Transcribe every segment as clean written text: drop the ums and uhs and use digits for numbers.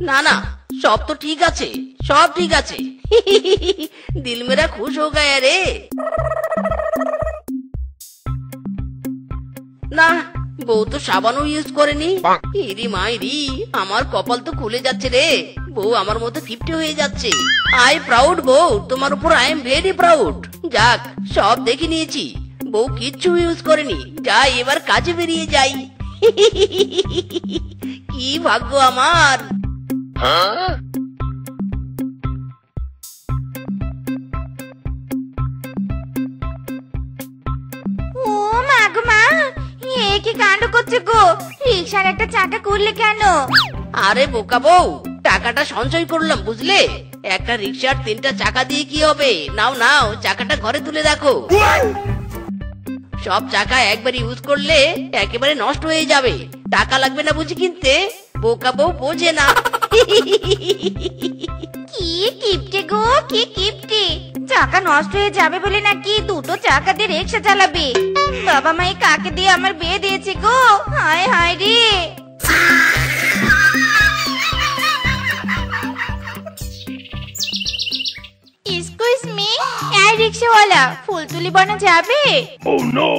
না না, সব তো ঠিক আছে, সব ঠিক আছে। দিল মেরা খুশ হো গায়া রে। না, বউ তো সাবানও ইউজ করেনি। ইরি মাইরি, আমার কপাল তো খুলে যাচ্ছে রে। বউ আমার মতো কিপটে হয়ে যাচ্ছে। আই প্রাউড বউ, তোমার উপর আই এম ভেরি প্রাউড। যাক, সব দেখে নিয়েছি, বউ কিচ্ছু ইউজ করেনি। যাই, এবার কাজে বেরিয়ে যাই। কি ভাগ্য আমার। ও মা গো মা, এ কি কাণ্ড করছে গো? রিকশার একটা চাকা করলে কেন? আরে বোকা বউ, টাকাটা সঞ্চয় করলাম বুঝলে। একটা রিক্সার 3টা চাকা দিয়ে কি হবে? নাও নাও, চাকাটা ঘরে তুলে রাখো। সব চাকা একবার ইউজ করলে একেবারে নষ্ট হয়ে যাবে। টাকা লাগবে না বুঝি কিনতে? বোকা বউ বোঝে না। কি কিপটে গো, কি কিপটে! চাকা নষ্ট হয়ে যাবে বলে নাকি দুটো চাকা দিয়ে রিকশা চালাবে? বাবা মাই কাকে দিয়ে আমার বিয়ে দিয়েছে গো? হায় হায় রে। এক্সকিউজ মি, এই রিকশাওয়ালা, ফুল তুলি বানা যাবে? Oh no!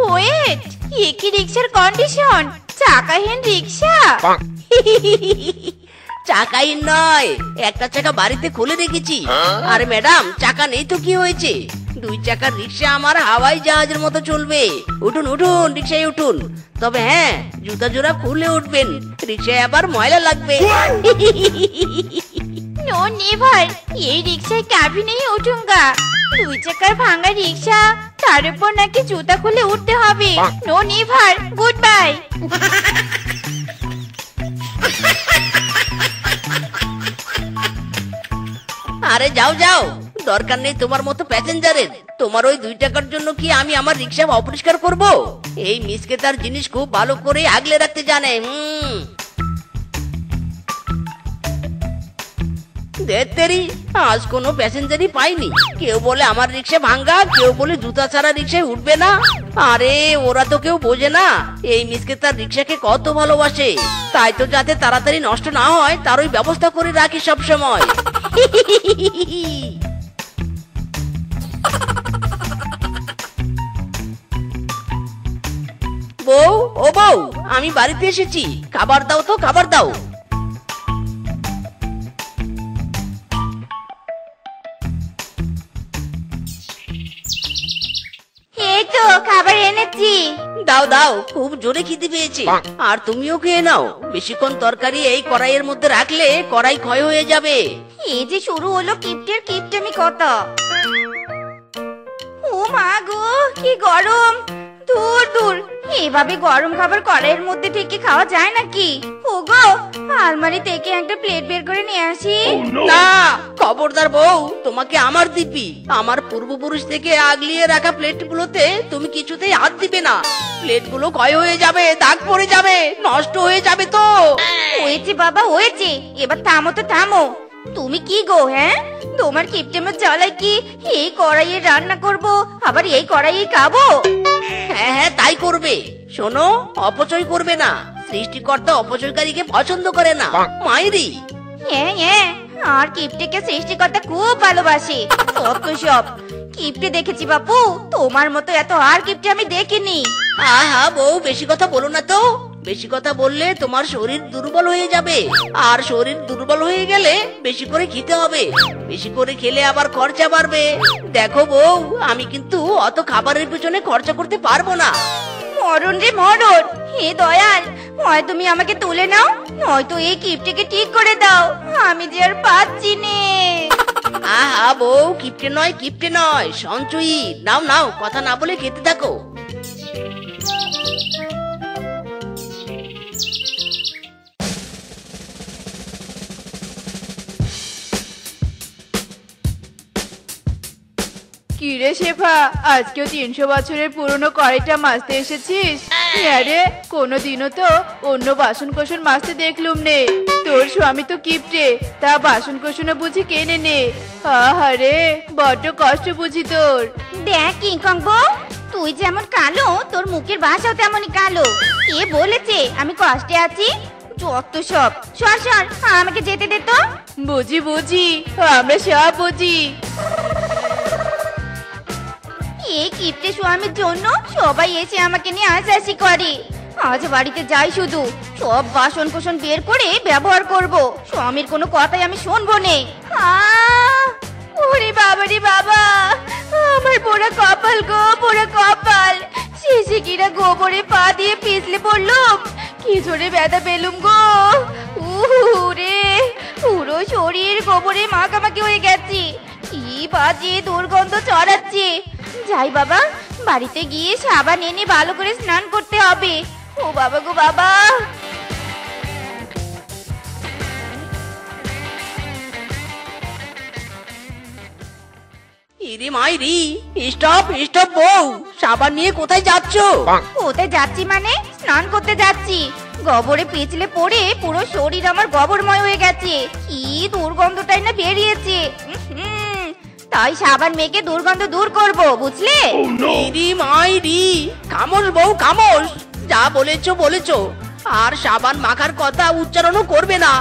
ওয়েট, এ কি রিকশার কন্ডিশন? চাকাহীন রিকশা? চাকাই নয়, একটা চাকা বাড়িতে খুলে রেখেছি। আরে ম্যাডাম, চাকা নেই তো কি হয়েছে? 2 চাকার রিক্সা আমার হাওয়াই জাহাজের মতো চলবে। উঠুন উঠুন, রিক্সায় উঠুন। তবে হ্যাঁ, জুতা জোড়া খুলে উঠবেন, রিক্সায় আবার ময়লা লাগবে। নো নেভার, এই রিকশায় কাবি নেই উঠুঙ্গা। 2 চাকার ভাঙা রিকশা, তার উপর নাকি জুতা খুলে উঠতে হবে। No never, goodbye. আরে যাও যাও, দরকার নেই তোমার মতো প্যাসেঞ্জারের। তোমার ওই 2 টাকার জন্য কি আমি আমার রিক্সা অপরিষ্কার করব? এই মিসকে তার জিনিস খুব ভালো করে আগলে রাখতে জানে। দেরি, আজ কোনো প্যাসেঞ্জারই পাইনি। কেউ বলে আমার রিক্সা ভাঙ্গা, কেউ বলে জুতা ছাড়া রিক্সায় উঠবে না। আরে ওরা তো কেউ বোঝে না এই মিসকে তার রিক্সাকে কত ভালোবাসে। তাই তো যাতে তাড়াতাড়ি নষ্ট না হয় তার ওই ব্যবস্থা করে রাখি সব সময়। বউ, ও বউ, আমি বাড়িতে এসেছি, খাবার দাও তো, খাবার দাও। এই তো খাবার এনেছি। দাও দাও, খুব জোরে খিদে পেয়েছে। আর তুমিও খেয়ে নাও। বেশিক্ষণ তরকারি এই কড়াইয়ের মধ্যে রাখলে কড়াই ক্ষয় হয়ে যাবে। এই যে শুরু হলো কিপটের কিপটেমি কথা। ও মা গো, কি গরম! দূর দূর, এভাবে গরম খাবার কড়াইয়ের মধ্যে থেকে খাওয়া যায় নাকি? ওগো, আলমারি থেকে একটা প্লেট বের করে নিয়ে আসি। না, খবরদার বউ, তোমাকে আমার দিবি। আমার পূর্বপুরুষ থেকে আগলিয়ে রাখা প্লেটগুলোতে তুমি কিছুতেই হাত দিবে না। প্লেটগুলো ক্ষয় হয়ে যাবে, দাগ পড়ে যাবে, নষ্ট হয়ে যাবে তো। হয়েছে বাবা হয়েছে, এবার থামো তো থামো। তুমি কি গো, হ্যাঁ? তোমার কিপটেমের জ্বালায় কি এই কড়াইয়ে রান্না করব, আবার এই কড়াইয়ে খাবো? হ্যাঁ হ্যাঁ, তাই করবে। শোনো, অপচয় করবে না। সৃষ্টিকর্তা অপচয়কারীকে পছন্দ করে না। মাইরি। হ্যাঁ হ্যাঁ, আর কিপটেকে সৃষ্টিকর্তা খুব ভালোবাসে। সত্য সব। কিপটে দেখেছি বাপু, তোমার মতো এত আর কিপটে আমি দেখিনি। আহা বউ, বেশি কথা বলো না তো। বেশি কথা বললে তোমার শরীর দুর্বল হয়ে যাবে। আর শরীর দুর্বল হয়ে গেলে বেশি করে খেতে হবে। বেশি করে খেলে আবার খরচা বাড়বে। দেখো বউ, আমি কিন্তু অত খাবারের পিছনে খরচা করতে পারবো না। মরণ রে মরণ! হে দয়াল, হয় তুমি আমাকে তুলে নাও, নয়তো এই কিপটেকে ঠিক করে দাও। আমি যে আর পাচ্ছি নে। আহা বউ, কিপটে নয়, কিপটে নয়, সঞ্চয়ী। নাও নাও, কথা না বলে খেতে থাকো। কিরে শেফা, আজকেও 300 বছরের পুরনো কড়াইটা মাজতে এসেছিস? আরে কোনোদিনও তো অন্য বাসন কোসন মাজতে দেখলুম নে। তোর স্বামী তো কিপটে, তা বাসন কোসনও বুঝি কেনে নে। আহারে, বড্ড কষ্ট বুঝি তোর। দেখ কিংকং বউ, তুই যেমন কালো, তোর মুখের ভাষাও তেমনই কালো। কে বলেছে আমি কষ্টে আছি? যত সব। সর সর, আমাকে যেতে দে তো। বুঝি বুঝি, আমরা সব বুঝি। এই কিপ্টে স্বামীর জন্য সবাই এসে আমাকে নিয়ে হাসাহাসি করে। আজ বাড়িতে যাই, শুধু সব বাসন কোসন বের করে ব্যবহার করব। স্বামীর কোনো কথাই আমি শুনবো নে। ওরে বাবা রে বাবা, আমার পোড়া কপাল গো, পোড়া কপাল। শেষে কিনা গোবরে পা দিয়ে পিছলে পড়লুম, কি জোরে ব্যথা পেলুম গো। রে পুরো শরীর গোবরে মাখামাখি হয়ে গেছে। কি বাজে দুর্গন্ধ ছড়াচ্ছে। যাই বাবা, বাড়িতে গিয়ে সাবান এনে ভালো করে স্নান করতে হবে। ও বাবা গো বাবা। ইরি মাইরি, স্টপ স্টপ বউ, সাবান নিয়ে কোথায় যাচ্ছ? কোথায় যাচ্ছি মানে? স্নান করতে যাচ্ছি। গোবরে পিছলে পড়ে পুরো শরীর আমার গোবরময় হয়ে গেছে। কি দুর্গন্ধটাই না বেরিয়েছে। তাই সাবান মেখে দুর্গন্ধ দূর করব, বুঝলে? ইরি মাইরি, খামোশ বউ খামোশ, যা বলেছো বলেছো। আর সাবান মাখার কথা উচ্চারণও করবে না।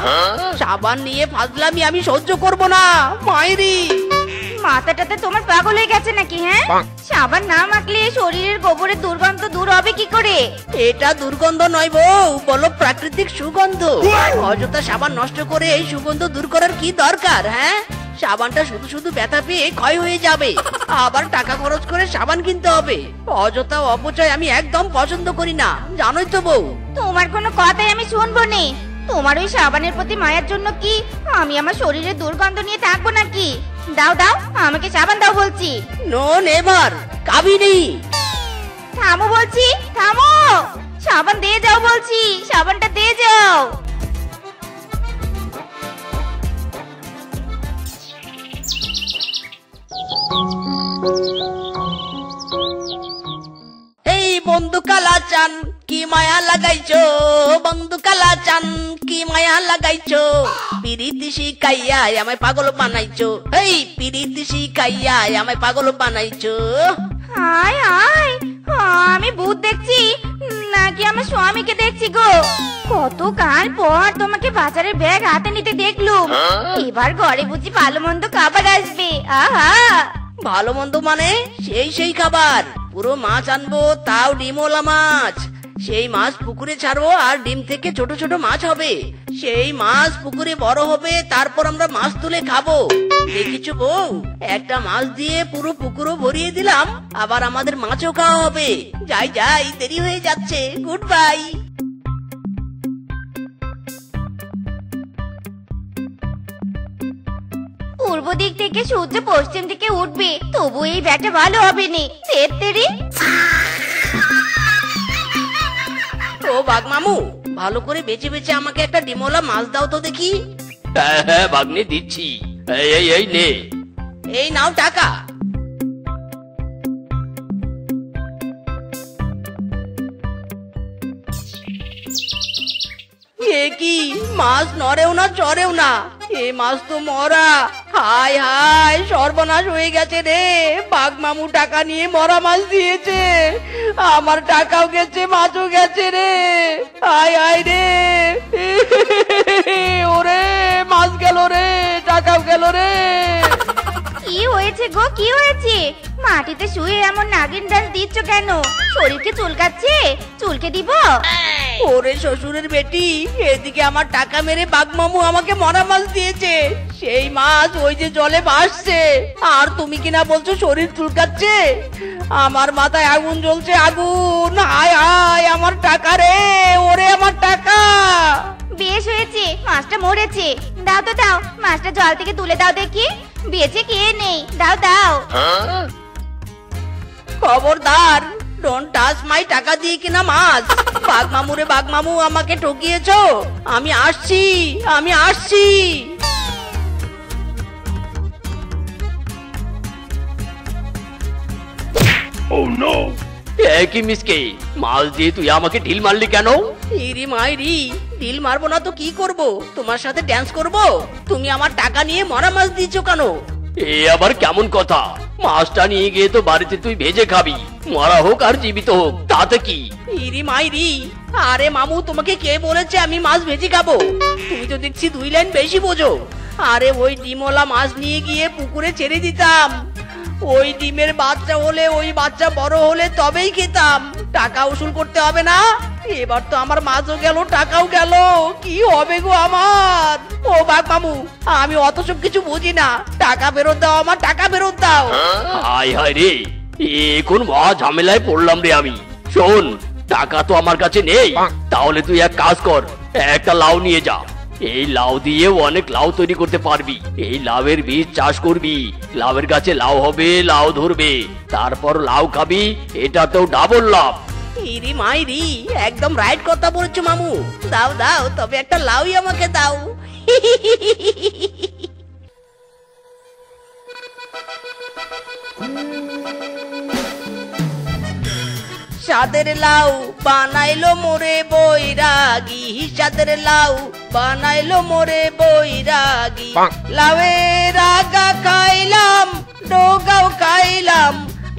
সাবান নিয়ে ফাজলামি আমি সহ্য করব না মাইরি। মাথাটাতে তোমার পাগল হয়ে গেছে নাকি? হ্যাঁ, সাবান না মাখলে শরীরের গোবরের দুর্গন্ধ দূর হবে কি করে? এটা দুর্গন্ধ নয় বউ, বলো প্রাকৃতিক সুগন্ধ। অযথা সাবান নষ্ট করে এই সুগন্ধ দূর করার কি দরকার? হ্যাঁ, সাবানটা শুধু শুধু ব্যথা পেয়ে ক্ষয় হয়ে যাবে, আবার টাকা খরচ করে সাবান কিনতে হবে। অযথা অপচয় আমি একদম পছন্দ করি না, জানোই তো বউ। তোমার কোনো কথাই আমি শুনবো নে। তোমার ওই সাবানের প্রতি মায়ার জন্য কি আমি আমার শরীরের দুর্গন্ধ নিয়ে থাকবো নাকি? দাও দাও, আমাকে সাবান দাও বলছি। No never, Kabini. থামো বলছি, থামো। সাবান দিয়ে যাও বলছি, সাবানটা দিয়ে যাও। এই বন্ধু কালাচান, কি মায়া লাগাইছো? বন্ধু কালাচান, কি মায়া লাগাইছো? পিরিতি শিখাইয়া আমায় পাগল বানাইছো। এই পিরিতি শিখাইয়া আমায় পাগল বানাইছো। হায় হায়, আমি ভূত দেখছি নাকি আমার স্বামীকে দেখছি গো? কতকাল পর তোমাকে বাজারের ব্যাগ হাতে নিতে দেখলুম। এবার ঘরে বুঝি ভালো মন্দ খাবার আসবে। আহা, ভালো মন্দ মানে সেই খাবার। পুরো মাছ আনবো, তাও ডিমওয়ালা মাছ। সেই মাছ পুকুরে ছাড়বো, আর ডিম থেকে ছোট ছোট মাছ হবে। সেই মাছ পুকুরে বড় হবে, তারপর আমরা মাছ তুলে খাবো। দেখিছো বউ, একটা মাছ দিয়ে পুরো পুকুরও ভরিয়ে দিলাম, আবার আমাদের মাছও খাওয়া হবে। যাই যাই, দেরি হয়ে যাচ্ছে, গুড বাই। পূর্ব দিক থেকে সূর্য পশ্চিম দিকে উঠবে, তবু এই ব্যাটা ভালো হবে নি। তেরি ও বাঘ মামু, ভালো করে বেছে বেছে আমাকে একটা ডিমওয়ালা মাছ দাও তো দেখি। হ্যাঁ হ্যাঁ ভাগ্নে দিচ্ছি। এই নে। এই নাও টাকা। এ কি, মাছ নড়েও না চড়েও না, এ মাছ তো মরা। হায় হায়, সর্বনাশ হয়ে গেছে রে। বাঘ মামু টাকা নিয়ে মরা মাছ দিয়েছে, আমার টাকাও গেছে, মাছও গেছে রে। হায় হায় রে, ওরে মাছ গেল রে, টাকাও গেল রে। কি হয়েছে গো, কি হয়েছে? মাটিতে শুয়ে এমন নাগিন ডান্স দিচ্ছ কেন? শরীরকে চুলকাচ্ছে? চুলকে দিব? ওরে শ্বশুরের বেটি, এদিকে আমার টাকা মেরে বাঘ মামু আমাকে মরা মাছ দিয়েছে। সেই মাছ ওই যে জলে ভাসছে, আর তুমি কিনা বলছো শরীর চুলকাচ্ছে। আমার মাথায় আগুন জ্বলছে, আগুন। হায় হায়, আমার টাকা রে, ওরে আমার টাকা। বেশ হয়েছে, মাছটা মরেছে। দাও তো দাও, মাছটা জল থেকে তুলে দাও দেখি। বেঁচে খেয়ে নেই, দাও দাও। খবরদার, ডোন্ট টাচ মাই টাকা দিয়ে কিনা মাছ। বাঘ মামু রে বাঘ মামু, আমাকে ঠকিয়েছো। আমি আসছি, আমি আসছি। কি মিসকে, মাছ দিয়ে তুই আমাকে ঢিল মারলি কেন? ইরি মাইরি, ঢিল মারবো না তো কি করব? তোমার সাথে ড্যান্স করব? তুমি আমার টাকা নিয়ে মরা মাছ দিয়েছো কেন? এ আবার কেমন কথা? মাছটা নিয়ে গিয়ে তো বাড়িতে তুই ভেজে খাবি, মরা হোক আর জীবিত হোক তাতে কি? ইরি মাইরি, আরে মামু তোমাকে কে বলেছে আমি মাছ ভেজে খাবো? তুমি তো দেখছি 2 লাইন বেশি বোঝো। আরে ওই ডিমওয়ালা মাছ নিয়ে গিয়ে পুকুরে ছেড়ে দিতাম, ওই ডিমের বাচ্চা হলে ওই বাচ্চা বড় হলে তবেই খেতাম। টাকা উসুল করতে হবে না? এবার তো আমার মাছও গেল টাকাও গেল, কি হবে গো আমার? ও বাঘ মামু, আমি অত সব কিছু বুঝি না, টাকা ফেরত দাও, আমার টাকা ফেরত দাও। হায় হায় রে, এ কোন মহা ঝামেলায় পড়লাম রে আমি। শোন, টাকা তো আমার কাছে নেই, তাহলে তুই এক কাজ কর, একটা লাউ নিয়ে যা। এই লাউ দিয়ে অনেক লাউ তৈরি করতে পারবি। এই লাউয়ের বীজ চাষ করবি, লাউয়ের গাছে লাউ হবে, লাউ ধরবে, তারপর লাউ খাবি, এটাতেও ডাবল লাভ। ইরি মাইরি, একদম রাইট কথা বলেছো মামু। দাও দাও, তবে একটা লাউই আমাকে দাও। সাদের লাউ বানাইলো মোরে বৈরাগী, সাদের লাউ বানাইলো মোরে বৈরাগী। লাউয়ের আগা খাইলাম, ডোগাও খাইলাম,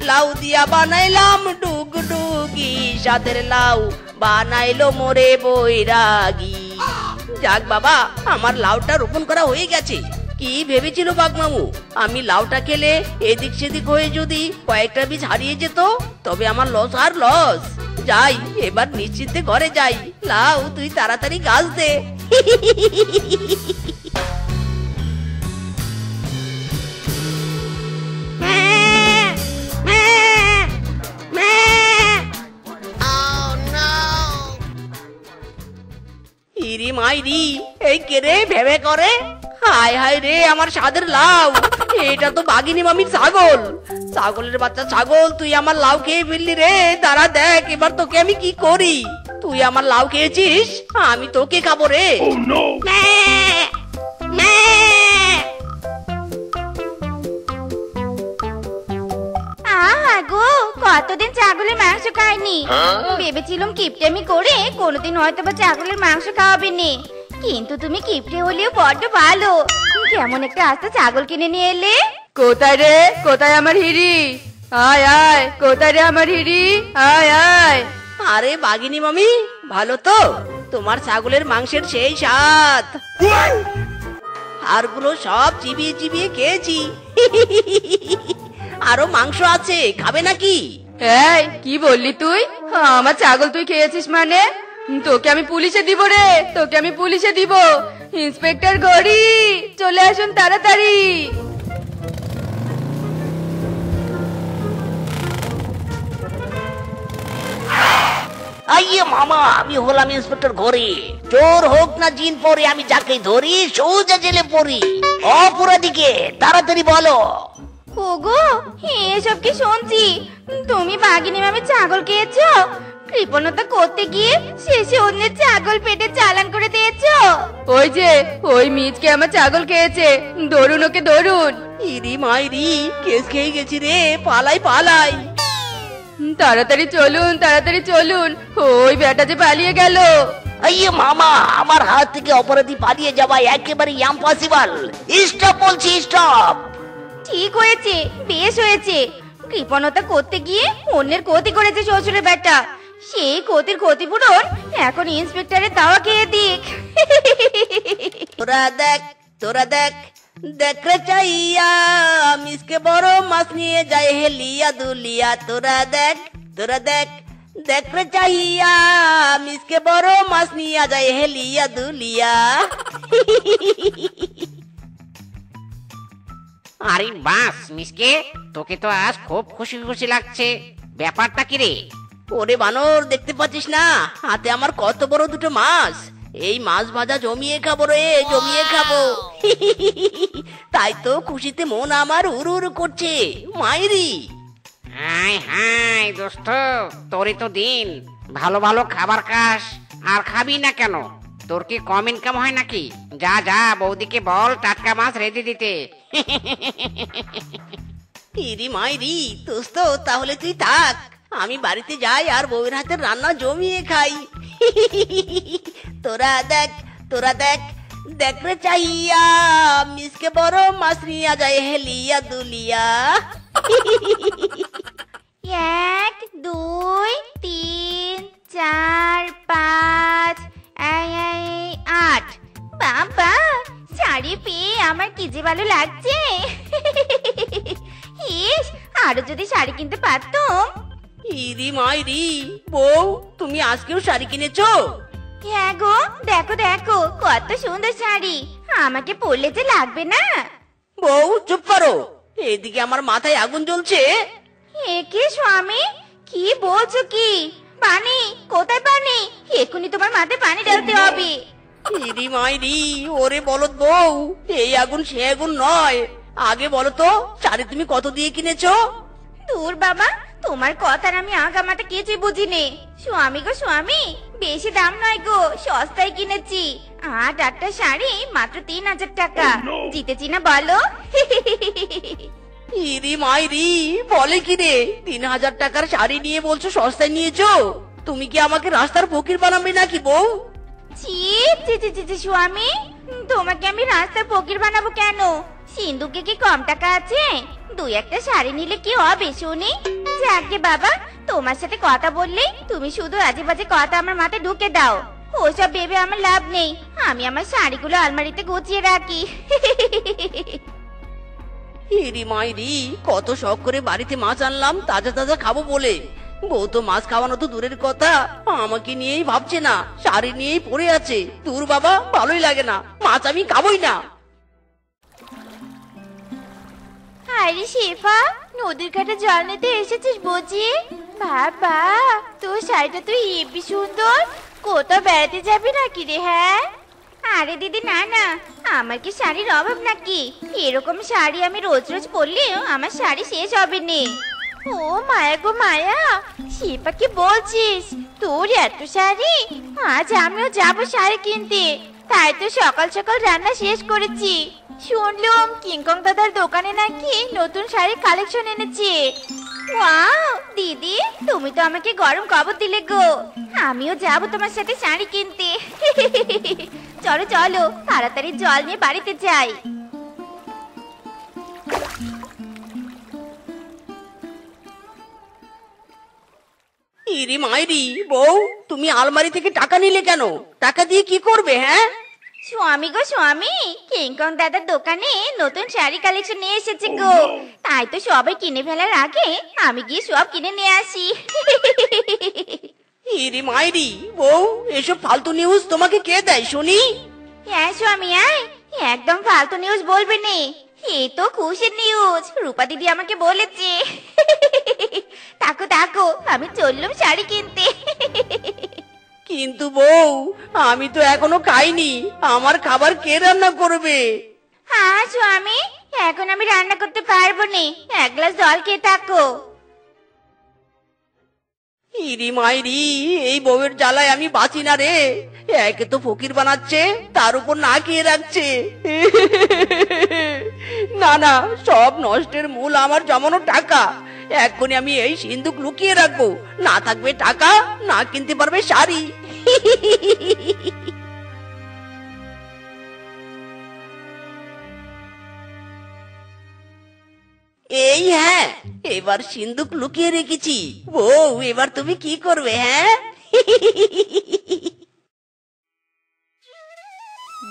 লাউ দিয়া বানাইলাম ডুগডুগি। সাদের লাউ বানাইলো মোরে বৈরাগী। যাক বাবা, আমার লাউটা রোপণ করা হয়ে গেছে। কি ভেবেছিল বাঘমামু, আমি লাউটা খেলে এদিক সেদিক হয়ে যদি কয়েকটা বীজ হারিয়ে যেত, তবে আমার লস আর লস। যাই, এবার নিশ্চিন্তে ঘরে যাই। লাউ তুই তাড়াতাড়ি গাছ দে। ইরি মাইরি, এই কেড়ে ভেবে করে। হায় হায় রে, আমার সাদের লাউ, এটা তো বাঘিনী মামির ছাগল। ছাগলের বাচ্চা ছাগল, তুই আমার লাউ খেয়ে ফেললি রে। দাঁড়া দেখ এবার তোকে আমি কি করি। তুই আমার লাউ খেয়েছিস, আমি তোকে খাবো রে। আহা গো, কতদিন ছাগলের মাংস খাইনি। ভেবেছিলাম কিপটেমি করে কোনোদিন হয়তো বা ছাগলের মাংস খাওয়াবে নি, কিন্তু তুমি কিপটে হলেও বড্ড ভালো। কেমন একটা আস্তে ছাগল কিনে নিয়ে এলে। কোথায় রে, কোথায় আমার হিরি? আয় আয়, কোথায় রে আমার হিরি? আয় আয়। আরে বাঘিনী মামি, ভালো তো? তোমার ছাগলের মাংসের সেই স্বাদ, হাড়গুলো সব চিবিয়ে চিবিয়ে খেয়েছি। আরো মাংস আছে, খাবে নাকি? এই কি বললি তুই? আমার ছাগল তুই খেয়েছিস মানে? তোকে আমি পুলিশে দিব রে, তোকে আমি পুলিশে দিব। ইন্সপেক্টর গড়ি, চলে আসুন তাড়াতাড়ি। আইয়ে মামা, আমি হলাম ইন্সপেক্টর ঘরে। চোর হোক না জিন পরে, আমি যাকে ধরি সোজা জেলে পড়ি। অপরাধীকে তাড়াতাড়ি বলো। ওগো, এসব কি শুনছি? তুমি বাঘিনী মামির ছাগল খেয়েছো? কৃপণতা করতে গিয়ে শেষে অন্যের ছাগল পেটে চালান করে দিয়েছো। ওই যে ওই মিজকে আমার ছাগল খেয়েছে, ধরুন ওকে ধরুন। ইরি মাইরি, কেস খেয়ে গেছি রে, পালাই পালাই। তাড়াতাড়ি চলুন, তাড়াতাড়ি চলুন, ওই বেটা যে পালিয়ে গেল। আইয়ে মামা, আমার হাত থেকে অপরাধী পালিয়ে যাওয়া একেবারে ইম্পসিবল। স্টপ বলছি, স্টপ। ঠিক হয়েছে, বেশ হয়েছে। কৃপণতা করতে গিয়ে অন্যের ক্ষতি করেছে শ্বশুরের বেটা, সেই ক্ষতির ক্ষতিপূরণ এখন ইন্সপেক্টরের দাওয়া খেয়ে দিক। তোরা দেখ, তোরা দেখ, দেখ রে চাইয়া, মিসকে বড় মাছ নিয়ে যায় হেলিয়া দুলিয়া। তোরা দেখ, তোরা দেখ, দেখ রে চাইয়া, মিসকে বড় মাছ নিয়ে যায় হেলিয়া দুলিয়া। আরে বাস মিসকে, তোকে তো আজ খুব খুশি খুশি লাগছে, ব্যাপারটা কি রে? ওরে বানর, দেখতে পাচ্ছিস না হাতে আমার কত বড় দুটো মাছ? এই মাছ ভাজা জমিয়ে খাবো রে, জমিয়ে খাবো। তাই তো খুশিতে মন আমার উড়ু উড়ু করছে মাইরি। হাই হাই দোস্ত, তোরই তো দিন, ভালো ভালো খাবার খাস, আর খাবি না কেন? তোর কি কম ইনকাম হয় নাকি? যা যা, বৌদিকে বল টাটকা মাছ রেঁধে দিতে। ইরি মাইরি, দোস্ত তাহলে তুই থাক, আমি বাড়িতে যাই আর বউয়ের হাতের রান্না জমিয়ে খাই। তোরা দেখ, তোরা দেখ, দেখরে চাইয়া মিসকে বড় মাছ নিয়া যায় হেলিয়া দুলিয়া। 1 2 3 4 5 8। বাবা, শাড়ি পেয়ে আমার কি যে ভালো লাগছে। ইস, আরো যদি শাড়ি কিনতে পারতাম। ইরি মাইরি, বউ তুমি আজকেও শাড়ি কিনেছো? হ্যাঁ গো, দেখো দেখো কত সুন্দর শাড়ি, আমাকে পরলে যে লাগবে না। বউ চুপ করো, এদিকে আমার মাথায় আগুন জ্বলছে। একে স্বামী, কি বলছো কি? পানি কোথায় পানি? এক্ষুনি তোমার মাথায় পানি ঢালতে হবে। ইরি মাইরি, ওরে বলদ বউ, এই আগুন সে আগুন নয়। আগে বলো তো শাড়ি তুমি কত দিয়ে কিনেছো? দূর বাবা, তোমার কথার আমি আগামাটা কিছুই বুঝিনি। স্বামী গো স্বামী, বেশি দাম নয় গো, সস্তায় কিনেছি। 8টা শাড়ি মাত্র 3000 টাকা। জিতেছি না বলো? ইরি মাইরি, বলে কি রে, 3000 টাকার শাড়ি নিয়ে বলছো সস্তায় নিয়েছো? তুমি কি আমাকে রাস্তার ফকির বানাবে নাকি বউ? ছি ছি ছি ছি ছি, স্বামী তোমাকে আমি রাস্তার ফকির বানাবো কেন? সিন্ধুকে কি কম টাকা আছে? 2-1টা শাড়ি নিলে কি হবে শুনি? যাকে বাবা, তোমার সাথে কথা বললে তুমি শুধু আজে বাজে কথা আমার মাথায় ঢুকে দাও। ওসব ভেবে আমার লাভ নেই, আমি আমার শাড়িগুলো আলমারিতে গুছিয়ে রাখি। ইরি মাইরি, কত শখ করে বাড়িতে মাছ আনলাম তাজা তাজা খাবো বলে। বউ তো মাছ খাওয়ানো তো দূরের কথা, আমাকে নিয়েই ভাবছে না, শাড়ি নিয়েই পড়ে আছে। দূর বাবা, ভালোই লাগে না, মাছ আমি খাবোই না। আরে শেফা, নদীর ঘাটে জল নিতে এসেছিস বুঝি? বাবা, তোর শাড়িটা তুই হেবি সুন্দর, কোথাও বেড়াতে যাবি নাকি রে? হ্যাঁ। আরে দিদি না না, আমার কি শাড়ির অভাব নাকি? এরকম শাড়ি আমি রোজ রোজ পরলেও আমার শাড়ি শেষ হবে না। ও মায়া গো মায়া, শিপা কি বলছিস? তোর এত শাড়ি? আজ আমিও যাবো শাড়ি কিনতে, তাই তো সকাল সকাল রান্না শেষ করেছি। শুনলাম কিংকং দাদার দোকানে নাকি নতুন শাড়ির কালেকশন এনেছে। ওয়াও দিদি, তুমি তো আমাকে গরম খবর দিলে গো। আমিও যাব তোমার সাথে শাড়ি কিনতে। চলো চলো, তাড়াতাড়ি জল নিয়ে বাড়িতে যাই। ইরি মাইরি, বউ তুমি আলমারি থেকে টাকা নিলে কেন? টাকা দিয়ে কি করবে? হ্যাঁ স্বামী গো স্বামী, কিংকং দাদার দোকানে নতুন শাড়ি কালেকশন নিয়ে এসেছে গো, তাই তো সবাই কিনে ফেলার আগে আমি গিয়ে সব কিনে নিয়ে আসি। ইরি মাইরি, বউ এসব ফালতু নিউজ তোমাকে কে দেয় শুনি? হ্যাঁ স্বামী, আয় একদম ফালতু নিউজ বলবে নে, এই তো খুশির নিউজ, রূপা দিদি আমাকে বলেছে। তাকো তাকো, আমি চললাম শাড়ি কিনতে। কিন্তু বউ আমি তো এখনো খাইনি, আমার খাবার কে রান্না করবে? হ্যাঁ স্বামী, এখন আমি রান্না করতে পারবো না, 1 গ্লাস জল খেয়ে থাকো। ইরি মাইরি, এই বউয়ের জ্বালায় আমি বাঁচি না রে। একে তো ফকির বানাচ্ছে, তার উপর না খেয়ে রাখছে। না না, সব নষ্টের মূল আমার জমানো টাকা। এক্ষুনি আমি এই সিন্ধুক লুকিয়ে রাখবো, না থাকবে টাকা, না কিনতে পারবে শাড়ি। এই হ্যাঁ, এবার সিন্ধুক লুকিয়ে রেখেছি। বউ এবার তুমি কি করবে? হ্যাঁ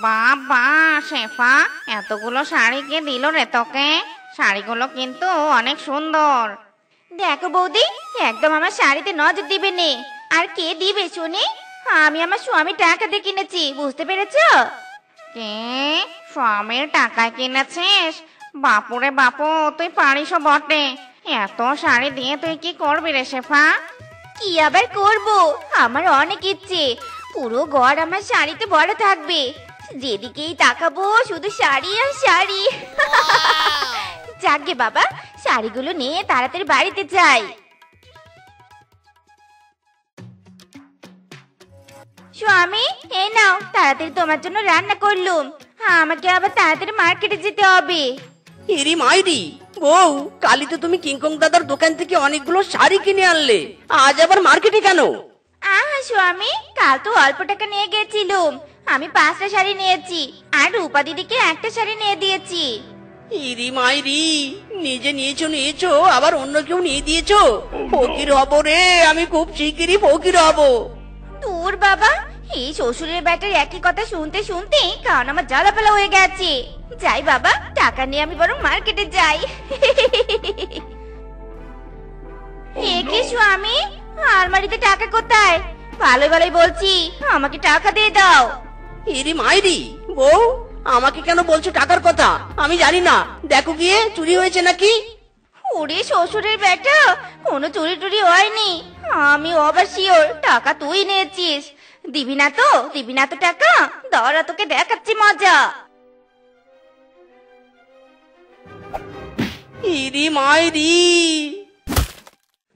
বাবা শেফা, এতগুলো শাড়ি কে দিল রে তোকে? শাড়িগুলো কিন্তু অনেক সুন্দর। দেখো বৌদি, একদম আমার শাড়িতে নজর দিবে নে। আর কে দিবে শুনি? আমি আমার স্বামী টাকা দিয়ে কিনেছি, বুঝতে পেরেছো? কে? স্বামীর টাকায় কিনেছিস? বাপুরে বাপু, তুই পারিসও বটে। এত শাড়ি দিয়ে তুই কি করবি রে শেফা? কি আবার করব, আমার অনেক ইচ্ছে, পুরো ঘর আমার শাড়িতে ভরা থাকবে। যেদিকেই তাকাবো শুধু শাড়ি আর শাড়ি। যাকে বাবা, শাড়িগুলো নিয়ে তাড়াতাড়ি বাড়িতে যাই। স্বামী এই নাও, তাড়াতাড়ি তোমার জন্য রান্না করলুম। আমাকে আবার তাড়াতাড়ি মার্কেটে যেতে হবে। ইরি মাইরি, বউ কালি তো তুমি কিংকং দাদার দোকান থেকে অনেকগুলো শাড়ি কিনে আনলে, আজ আবার মার্কেটে কেন? আহা স্বামী, কাল তো অল্প টাকা নিয়ে গেছিলুম, আমি 5টা শাড়ি নিয়েছি আর রূপা দিদিকে একটা শাড়ি নিয়ে দিয়েছি। ইরি মাইরি, নিজে নিয়েছো আবার অন্য কেউ নিয়ে দিয়েছো। ফকির হব রে, আমি খুব শিগগিরই ফকির হব। তোর বাবা, এই শ্বশুরের ব্যাটার একই কথা শুনতে শুনতে কারণ আমার জ্বালাপালা হয়ে গেছে। যাই বাবা, টাকা নিয়ে আমি বরং মার্কেটে যাই। এ কি স্বামী, আলমারিতে টাকা কোথায়? ভালোই ভালোই বলছি, আমাকে টাকা দিয়ে দাও। ইরি মাইরি, বউ আমাকে কেন বলছো টাকার কথা? আমি জানি না, দেখো গিয়ে চুরি হয়েছে নাকি। ওরে শ্বশুরের বেটা, কোনো চুরি টুরি হয়নি। আমি আবার শিওর টাকা তুই নিয়েছিস। দিবি না তো টাকা? দাঁড়া, তোকে দেখাচ্ছি মজা। ইরি মাইরি,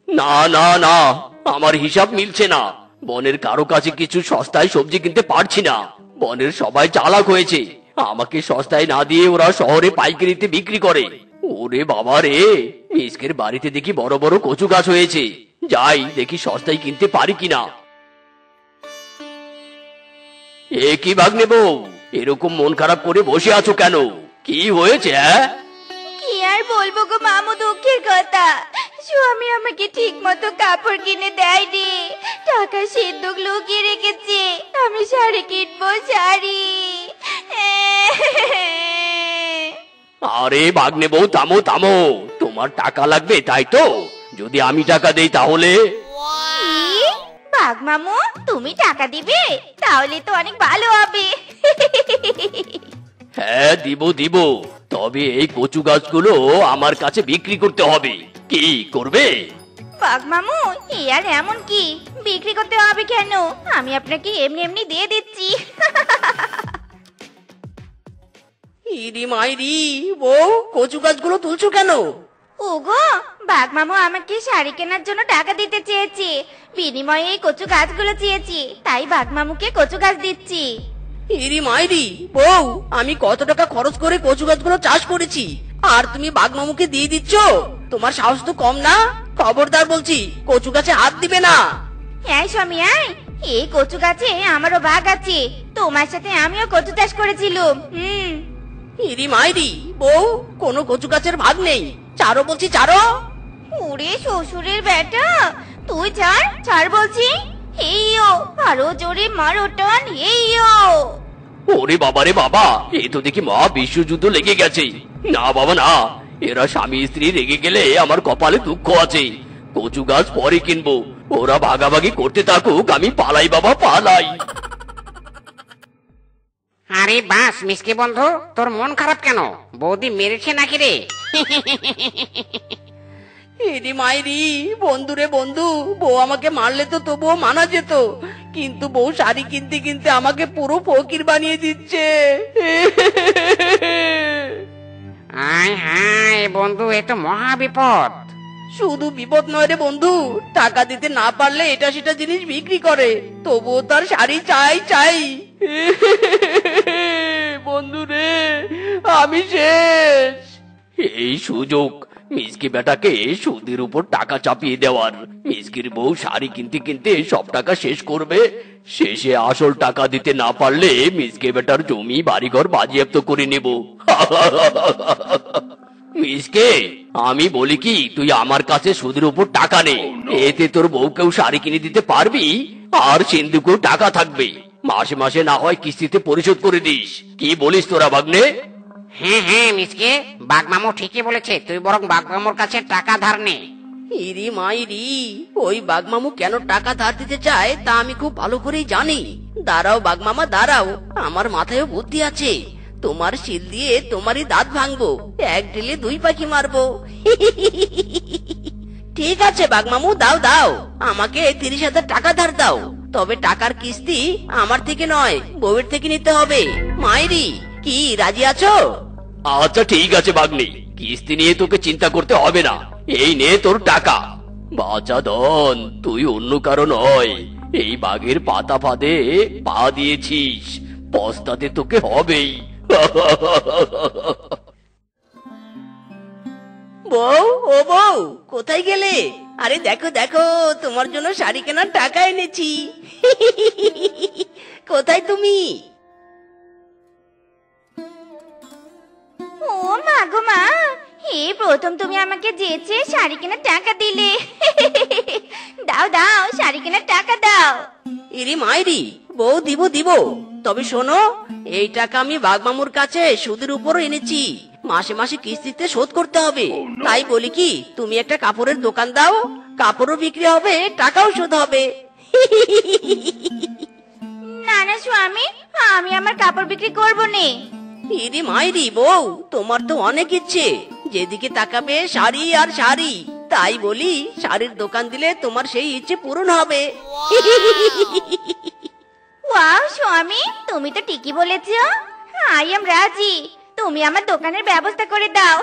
না না না, আমার হিসাব মিলছে না। বনের কারো কাছে কিছু সস্তায় সবজি কিনতে পারছি না। বনের সবাই চালাক হয়েছে, আমাকে সস্তায় না দিয়ে ওরা শহরে পাইকারিতে বিক্রি করে। ওরে বাবা রে, মিসকের বাড়িতে দেখি বড় বড় কচু গাছ হয়েছে। যাই দেখি সস্তায় কিনতে পারি কিনা। এ কি ভাগ্নে বউ, এরকম মন খারাপ করে বসে আছো কেন? কি হয়েছে? কি আর বলবো গো মামু, দুঃখের কথা। স্বামী আমাকে ঠিক মতো কাপড় কিনে দেয়নি, টাকা সিদ্ধুক লুকিয়ে রেখেছে। আমি শাড়ি কিনবো, শাড়ি। আরে ভাগ্নে বউ, থামো থামো, তোমার টাকা লাগবে তাই তো? যদি আমি টাকা দেই তাহলে? কি? বাঘ মামু, তুমি টাকা দিবে? তাহলে তো অনেক ভালো হবে। হ্যাঁ দিব দিব, তবে এই কচু গাছগুলো আমার কাছে বিক্রি করতে হবে। কি করবে? বাঘ মামু, এ আর এমন কি, বিক্রি করতে হবে কেন? আমি আপনাকে এমনি এমনি দিয়ে দিচ্ছি। ইরি মাইরি, বউ কচু গাছগুলো তুলছো কেন? ওগো, বাঘ মামু আমাকে শাড়ি কেনার জন্য টাকা দিতে চেয়েছে, বিনিময়ে এই কচু গাছগুলো চেয়েছি, তাই বাঘ মামুকে কচু গাছ দিচ্ছি। ইরি মাইরি, বউ আমি কত টাকা খরচ করে কচু গাছগুলো চাষ করেছি, আর তুমি বাঘমামুকে দিয়ে দিচ্ছ? তোমার সাহস তো কম না? খবরদার বলছি, কচু গাছে হাত দিবে না। এই স্বামী, এই কচু গাছে আমারও ভাগ আছে, তোমার সাথে আমিও কচু চাষ করেছিলাম। ইরি মাইরি, বউ কোনো কচু গাছের ভাগ নেই, চারো বলছি চারো। ওরে শ্বশুরের বেটা, তুই ছাড় বলছি। এইও, আরো জোরে মারো টান, এইও। ওরে বাবা রে বাবা, এ তো দেখি মহা বিশ্বযুদ্ধ লেগে গেছে। না বাবা না, এরা স্বামী স্ত্রী রেগে গেলে আমার কপালে দুঃখ আছে। কচু গাছ পরে কিনবো, ওরা ভাগাভাগি করতে থাকুক, আমি পালাই বাবা পালাই। আরে বাস মিসকে বন্ধু, তোর মন খারাপ কেন? বৌদি মেরেছে নাকি রে? ইরি মাইরি, বন্ধু রে বন্ধু, বউ আমাকে মারলে তো তবুও মানা যেত, কিন্তু বউ শাড়ি কিনতে কিনতে আমাকে পুরো ফকির বানিয়ে দিচ্ছে। আয় হায় বন্ধু, এ তো মহা বিপদ। শুধু বিপদ নয় রে বন্ধু, টাকা দিতে না পারলে এটা সেটা জিনিস বিক্রি করে, তবুও তার শাড়ি চাই চাই। বন্ধু রে, আমি শেষ। এই সুযোগ মিসকে বেটাকে সুদের উপর টাকা চাপিয়ে দেওয়ার। মিসকির বউ শাড়ি কিনতে কিনতে সব টাকা শেষ করবে, শেষে আসল টাকা দিতে না পারলে মিসকে বেটার জমি বাড়িঘর বাজেয়াপ্ত করে নেব। মিসকে, আমি বলি কি, তুই আমার কাছে সুদের উপর টাকা নে, এতে তোর বউকেও শাড়ি কিনে দিতে পারবি, আর সিন্ধুকেও টাকা থাকবে। মাসে মাসে না হয় কিস্তিতে পরিশোধ করে দিস। কি বলিস তোরা ভাগ্নে? হ্যাঁ হ্যাঁ মিসকে, বাঘমামু ঠিকই বলেছে, তুই বরং বাঘমামুর কাছে টাকা ধার নে। ইরি মাইরি, ওই বাঘমামু কেন টাকা ধার দিতে চায় তা আমি খুব ভালো করেই জানি। দাঁড়াও বাঘমামা দাঁড়াও, আমার মাথায়ও বুদ্ধি আছে। তোমার শিল দিয়ে তোমারই দাঁত ভাঙবো, এক ঢিলে দুই পাখি মারবো। ঠিক আছে বাঘমামু, দাও দাও, আমাকে 30,000 টাকা ধার দাও, তবে টাকার কিস্তি আমার থেকে নয়, বউয়ের থেকে নিতে হবে। মাইরি, কি রাজি আছো? আচ্ছা ঠিক আছে ভাগ্নে, কিস্তি নিয়ে তোকে চিন্তা করতে হবে না, এই নে তোর টাকা। বাঁচা ধন, তুই অন্য কারো নয়, এই বাঘের পাতা ফাঁদে পা দিয়েছিস, পস্তাতে তোকে হবেই। বউ, ও বউ, কোথায় গেলে? আরে দেখো দেখো, তোমার জন্য শাড়ি কেনার টাকা এনেছি। কোথায় তুমি? এই প্রথম তুমি আমাকে যেচে শাড়ি কেনার টাকা দিলে। দাও দাও, শাড়ি কেনার টাকা দাও। ইরি মাইরি, বউ দিব দিব। তবে শোনো, এই টাকা আমি বাঘমামুর কাছে সুদের উপরও এনেছি, মাসে মাসে কিস্তিতে শোধ করতে হবে। তাই বলি কি, তুমি একটা কাপড়ের দোকান দাও, কাপড়ও বিক্রি হবে, টাকাও শোধ হবে। না না স্বামী, আমি আমার কাপড় বিক্রি করবো নে। ইরি মাইরি বউ, তোমার তো অনেক ইচ্ছে, যেদিকে তাকাবে শাড়ি আর শাড়ি। তাই বলি, শাড়ির দোকান দিলে তোমার সেই ইচ্ছে পূরণ হবে। ওয়াও স্বামী, তুমি তো ঠিকই বলেছ। আই এম রাজি, তুমি আমার দোকানের ব্যবস্থা করে দাও।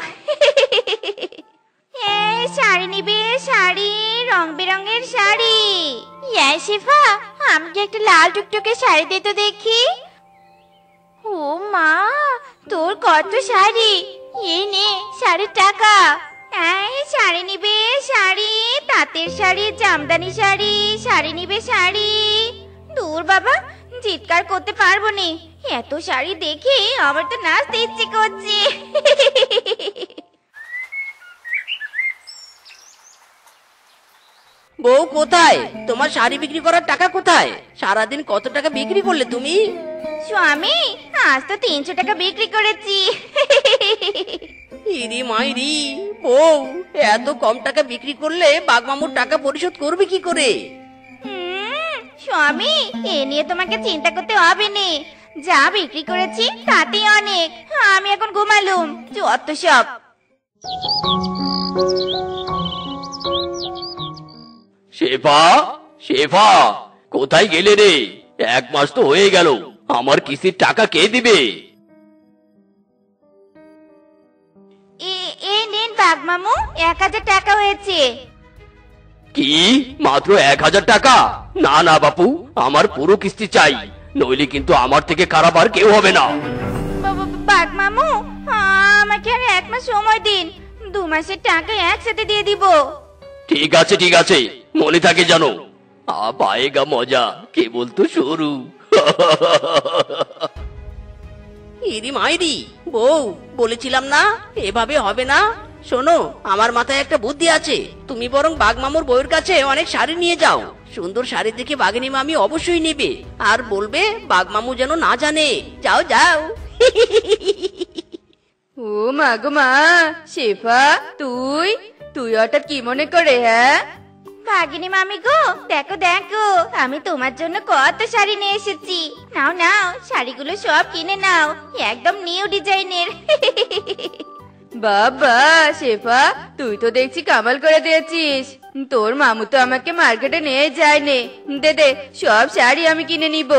এই শাড়ি নিবে, শাড়ি, রং বেরঙের শাড়ি। ইয়া শিফা, আমাকে একটা লাল টুকটুকে শাড়ি দে তো দেখি। ও মা, তোর কত শাড়ি! এই নে শাড়ির টাকা। এই শাড়ি নিবে, শাড়ি, তাঁতের শাড়ি, জামদানি শাড়ি, শাড়ি নিবে শাড়ি। দূর বাবা, চিৎকার করতে পারবো নি, এত শাড়ি দেখে আমার তো নাচতে ইচ্ছে করছে। বউ কোথায়? তোমার শাড়ি বিক্রি করার টাকা কোথায়? সারাদিন কত টাকা বিক্রি করলে তুমি? স্বামী, আজ তো 300 টাকা বিক্রি করেছি। ইরি মাইরি বউ, এত কম টাকা বিক্রি করলে বাঘমামুর টাকা পরিশোধ করবে কি করে? স্বামী, এ নিয়ে তোমাকে চিন্তা করতে হবে না, যা বিক্রি করেছি তাতেই অনেক। আমি এখন ঘুমালুম, যত সব। শেফা, শেফা, কোথায় গেলে রে? 1 মাস তো হয়ে গেল, আমার কিস্তির টাকা কে দিবে? এই নিন বাঘমামু, 1000 টাকা হয়েছে। কি, মাত্র 1000 টাকা? না না বাপু, আমার পুরো কিস্তি চাই, নইলে কিন্তু আমার থেকে খারাপ আর কেউ হবে না। বাঘমামু, আমাকে আর 1 মাস সময় দিন, 2 মাসের টাকা একসাথে দিয়ে দিব। ঠিক আছে ঠিক আছে, মনে থাকে জানো। পায়েগা মজা কেবল তো শুরু। ইরি মাইরি বউ, বলেছিলাম না এভাবে হবে না। শোনো, আমার মাথায় একটা বুদ্ধি আছে। তুমি বরং বাঘমামুর বউয়ের কাছে অনেক শাড়ি নিয়ে যাও, সুন্দর শাড়ি দেখে বাঘিনী মামি অবশ্যই নেবে, আর বলবে বাঘমামু যেন না জানে। যাও যাও। ও মা গো মা, শেফা, তুই তুই হঠাৎ কি মনে করে? হ্যাঁ ভাগিনী মামি গো, দেখো দেখো, আমি তোমার জন্য কত শাড়ি নিয়ে এসেছি। নাও নাও, শাড়িগুলো সব কিনে নাও, একদম নিউ ডিজাইনের। বাবা শেফা, তুই তো দেখছি কামাল করে দিয়েছিস। তোর মামু তো আমাকে মার্কেটে নিয়ে যায়নি। দে দে, সব শাড়ি আমি কিনে নিব।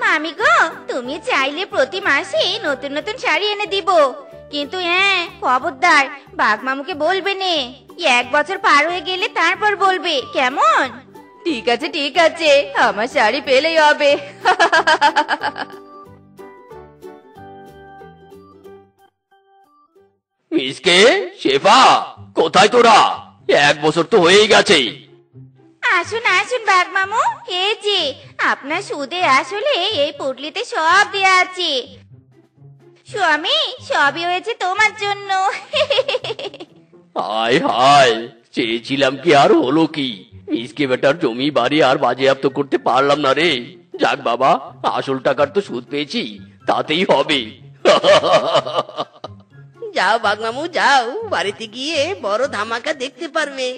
মামি গো, তুমি চাইলে প্রতি মাসে নতুন নতুন শাড়ি এনে দিব, কিন্তু হ্যাঁ খবরদার বাঘ মামুকে বলবে নে। 1 বছর পার হয়ে গেলে তারপর বলবে, কেমন? ঠিক আছে ঠিক আছে, আমার শাড়ি পেলেই হবে। মিসকে, শেফা, কোথায় তোরা? 1 বছর তো হয়েই গেছে। আসুন আসুন বাঘ মামু, এই যে আপনার সুদে আসলে এই পুটলিতে সব দেয়া আছে। স্বামী, সবই হয়েছে তোমার জন্য। হায় হায়, চেয়েছিলাম কি আর হলো কি? মিসকে বেটার জমি বাড়ি আর বাজেয়াপ্ত করতে পারলাম না রে। যাক বাবা, আসল টাকার তো সুদ পেয়েছি, তাতেই হবে। যাও বাঘমামু যাও, বাড়িতে গিয়ে বড় ধামাকা দেখতে পারবে।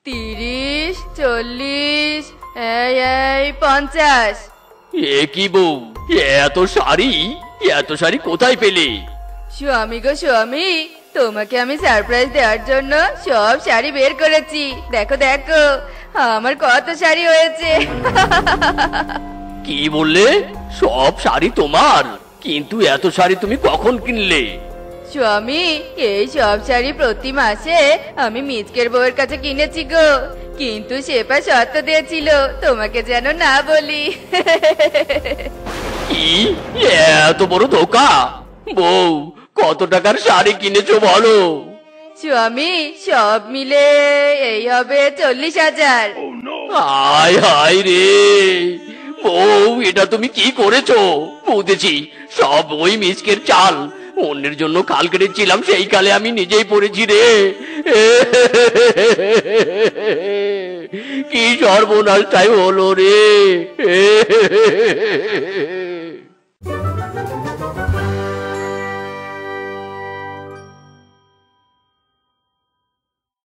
30, 40, এই 50। এ কি বউ, এত শাড়ি, এত শাড়ি কোথায় পেলে? স্বামী গো স্বামী, তোমাকে আমি সারপ্রাইজ দেওয়ার জন্য সব শাড়ি বের করেছি। দেখো দেখো, আমার কত শাড়ি হয়েছে। কি বললে? সব শাড়ি তোমার? কিন্তু এত শাড়ি তুমি কখন কিনলে? স্বামী, এই সব শাড়ি প্রতি মাসে আমি মিচকের বউয়ের কাছে কিনেছি গো, কিন্তু সেপা শর্ত দিয়েছিল তোমাকে যেন না বলি। কি, এত বড় ধোকা? বউ, কত টাকার শাড়ি কিনেছো বলো? স্বামী, সব মিলে এই হবে 40,000। হায় হায় রে বউ, এটা তুমি কি করেছো? বুঝেছি, সব ওই মিচকের চাল। অন্যের জন্য খাল কেটেছিলাম, সেই কালে আমি নিজেই পড়েছি রে। কি সর্বনাশটাই হলো রে।